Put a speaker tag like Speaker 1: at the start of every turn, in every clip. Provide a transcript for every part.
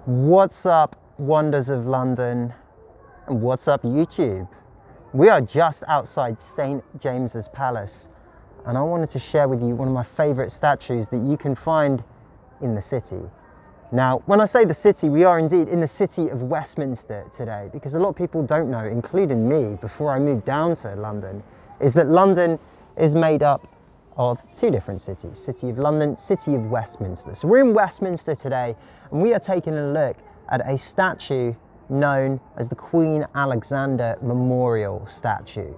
Speaker 1: What's up, wonders of London, and what's up, YouTube? We are just outside St. James's Palace, and I wanted to share with you one of my favourite statues that you can find in the city. Now, when I say the city, we are indeed in the city of Westminster today, because a lot of people don't know, including me, before I moved down to London, is that London is made up of two different cities, City of London, City of Westminster. So we're in Westminster today, and we are taking a look at a statue known as the Queen Alexandra Memorial statue.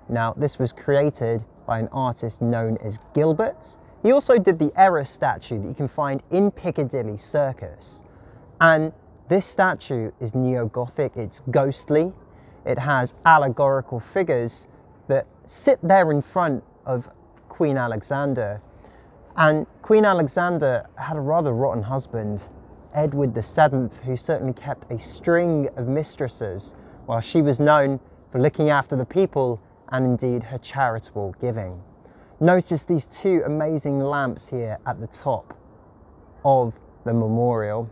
Speaker 1: Now, this was created by an artist known as Gilbert. He also did the Error statue that you can find in Piccadilly Circus. And this statue is neo-Gothic, it's ghostly. It has allegorical figures that sit there in front of Queen Alexandra. And Queen Alexandra had a rather rotten husband, Edward VII, who certainly kept a string of mistresses, while she was known for looking after the people and indeed her charitable giving. Notice these two amazing lamps here at the top of the memorial.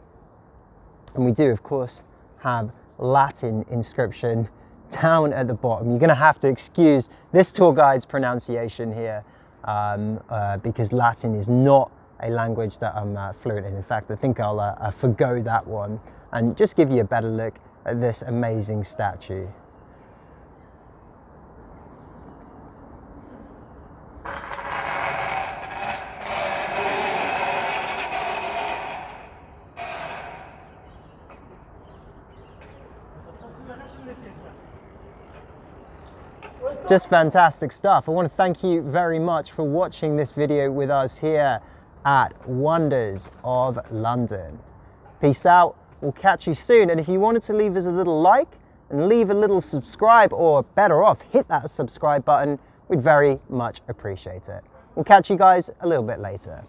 Speaker 1: And we do, of course, have Latin inscription down at the bottom. You're going to have to excuse this tour guide's pronunciation here because Latin is not a language that I'm fluent in. In fact, I think I'll forgo that one and just give you a better look at this amazing statue. Just fantastic stuff. I want to thank you very much for watching this video with us here at Wonders of London. Peace out. We'll catch you soon. And if you wanted to leave us a little like and leave a little subscribe, or better off, hit that subscribe button, we'd very much appreciate it. We'll catch you guys a little bit later.